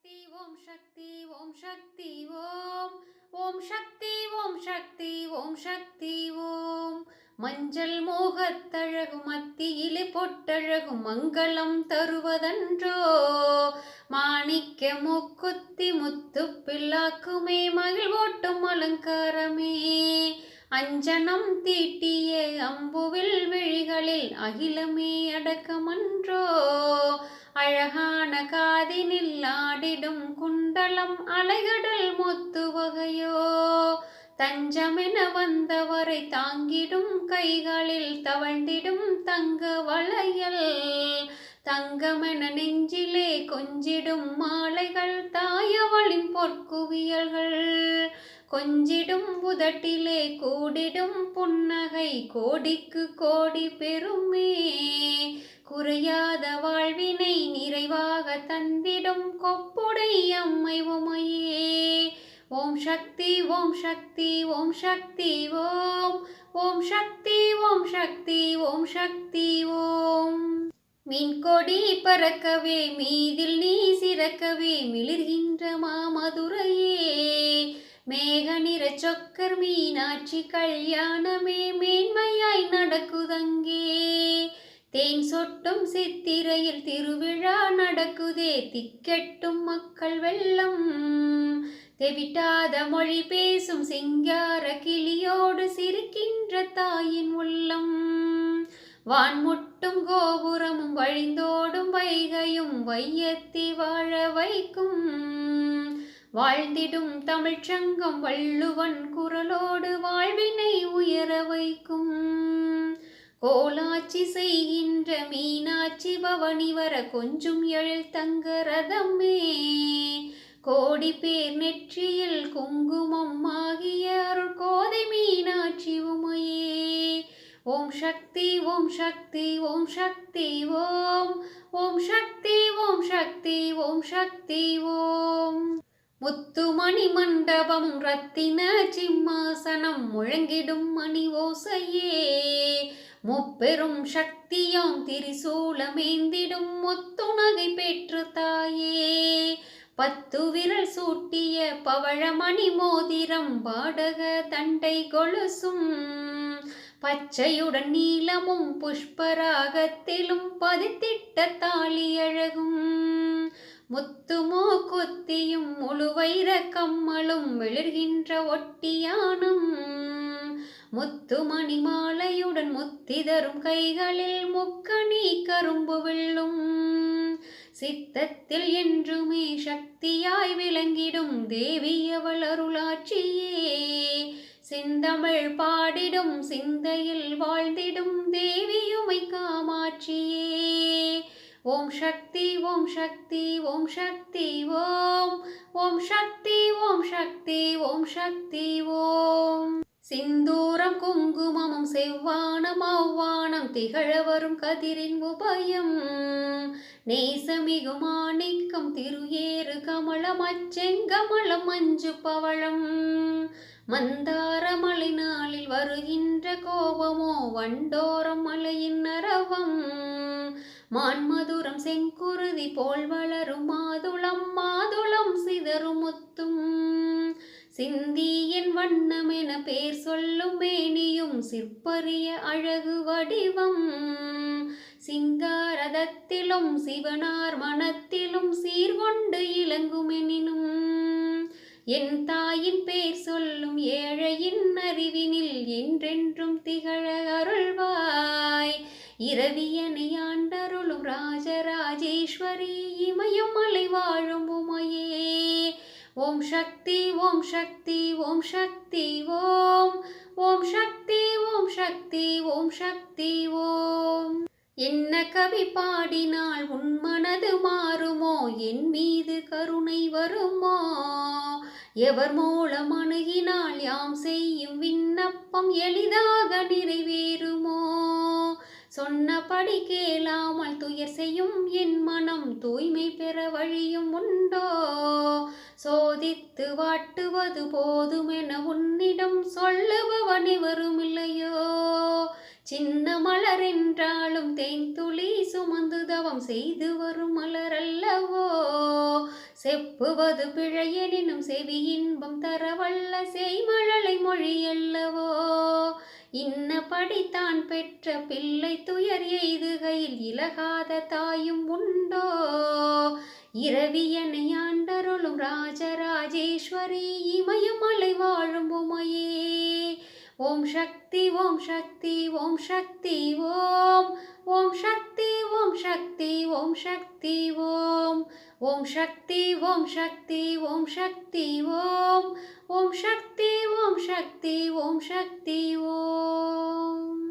சக்தி ஓம் சக்தி ஓம் சக்தி ஓம் ஓம் சக்தி ஓம் சக்தி ஓம் சக்தி ஓம் மஞ்சள் மோகத்தழகு மத்தியிலே பொட்டழகு மங்களம் தருவதன்றோ மாணிக்க மூக்குத்தி முத்து பிள்ளாக்குமே மகிழ்வோட்டும் அலங்காரமே அஞ்சனம் தீட்டிய அம்புவில் விழிகளில் அகிலமே அடக்கமன்றோ அழகான காதினில் ஆடிடும் குண்டலம் அலைகடல் மொத்து வகையோ தஞ்சமென வந்தவரை தாங்கிடும் கைகளில் தவழ்ந்திடும் தங்க வளையல் தங்கமென நெஞ்சிலே கொஞ்சிடும் மாலைகள் தாயவளின் பொற்குவியல்கள் கொஞ்சிடும் புதட்டிலே கூடிடும் புன்னகை கோடிக்கு கோடி பெருமே குறையாத வாழ்வினை நிறைவாக தந்திடும் கொப்புடை அம்மை உமையே ஓம் சக்தி ஓம் சக்தி ஓம் சக்தி ஓம் ஓம் சக்தி ஓம் சக்தி ஓம் சக்தி ஓம் மீன்கொடி பறக்கவே மீதில் நீ சிறக்கவே மிளிர்கின்ற மாமதுரையே மேக நிற சொக்கர் மீனாட்சி கல்யாணமே மேன்மையாய் நடக்குதங்கே தேன் சொட்டும் சித்திரையில் திருவிழா நடக்குதே திக்கெட்டும் மக்கள் வெள்ளம் தெவிட்டாத மொழி பேசும் சிங்கார கிளியோடு சிரிக்கின்ற தாயின் உள்ளம் வான்முட்டும் கோபுரமும் வழிந்தோடும் வைகையும் வையத்தி வாழ வைக்கும் வாழ்ந்திடும் தமிழ்ச்சங்கம் வள்ளுவன் குரலோடு வாழ்வினை உயர வைக்கும் கோலாட்சி செய்கின்ற மீனாட்சி பவனி வர கொஞ்சம் எழில் தங்க ரதமே கோடி பேர் நெற்றியில் குங்குமம் ஆகிய அருள் கோதை மீனாட்சி உமையே ஓம் சக்தி ஓம் சக்தி ஓம் சக்தி ஓம் ஓம் சக்தி ஓம் சக்தி ஓம் சக்தி ஓம் முத்துமணி மண்டபமும் ரத்தின சிம்மாசனம் முழங்கிடும் மணி ஓசையே முப்பெரும் சக்தியாம் திரிசூலமேந்திடும் முத்துநகை பெற்று தாயே 10 விரல் சூட்டிய பவழமணி மோதிரம் பாடக தண்டை கொலுசும் பச்சையுடன் நீலமும் புஷ்பராகத்திலும் பதித்திட்ட தாலி அழகும் முத்துமோ கொத்தியும் முழுவைர கம்மலும் வெளிர்கின்ற ஒட்டியானும் முத்துமணி மாலையுடன் முத்திதரும் கைகளில் முக்கணி கரும்பு வெள்ளும் சித்தத்தில் என்றுமே சக்தியாய் விளங்கிடும் தேவி அவள் அருளாட்சியே செந்தமிழ் பாடிடும் சிந்தையில் வாழ்ந்திடும் தேவியுமை காமாட்சியே ஓம் சக்தி ஓம் சக்தி ஓம் சக்தி ஓம் ஓம் சக்தி ஓம் சக்தி ஓம் சக்தி ஓம் சிந்தூரம் குங்குமமும் செவ்வானம் அவ்வானம் திகழ வரும் கதிரின் உபயம் நேசமிகு மாணிக்கம் திருஏறு கமலம் அச்செங்கமலம் மஞ்சு பவளம் மந்தார மலை நாளில் வருகின்ற கோபமோ வண்டோரம் மலையின் அரவம் மான்மதுரம் செங்குருதி போல் வளரும் மாதுளம் மாதுளம் சிதறும் முத்தும் சிந்தியின் வண்ணமென பேர் சொல்லும் மேனியும் சிற்பரிய அழகு வடிவம் சிங்காரதத்திலும் சிவனார் மனத்திலும் சீர்கொண்டு இளங்குமெனினும் என் தாயின் பேர் சொல்லும் ஏழையின் அறிவினில் என்றென்றும் திகழ அருள்வாய் இரவியனை ஆண்டருளும் ராஜராஜேஸ்வரி இமயம் மலை வாழும் உமையே ஓம் சக்தி ஓம் சக்தி ஓம் சக்தி ஓம் ஓம் சக்தி ஓம் சக்தி ஓம் சக்தி ஓம் என்ன கவி பாடினால் உன் மனது மாறுமோ என் மீது கருணை வருமோ எவர் மூலம் அணுகினால் யாம் செய்யும் விண்ணப்பம் எளிதாக நிறைவேறுமோ சொன்னபடி கேளாமல் துயர் செய்யும் என் மனம் தூய்மை பெற வழியும் உண்டோ சோதித்து வாட்டுவது போதுமென உன்னிடம் சொல்லுபவன் எவரும் இல்லையோ சின்ன மலர் என்றாலும் தேன் துளி சுமந்து தவம் செய்து வரும் மலர் அல்லவோ செப்புவது பிழையெனினும் செவி இன்பம் தரவல்ல செய்மழலை மொழியல்லவோ. இன்னபடித்தான் பெற்ற பிள்ளை துயர் எய்துகையில் இலகாத தாயும் உண்டோ. இரவியனை ஆண்டருளும் ராஜராஜேஸ்வரி இமயமலை வாழும் உமையே. ஓம் சக்தி ஓம் சக்தி ஓம் சக்தி ஓம். ஓம் சக்தி ஓம் சக்தி ஓம் சக்தி ஓம். ஓம் சக்தி ஓம் சக்தி ஓம் சக்தி ஓம். ஓம் சக்தி ஓம் சக்தி ஓம் சக்தி ஓம்.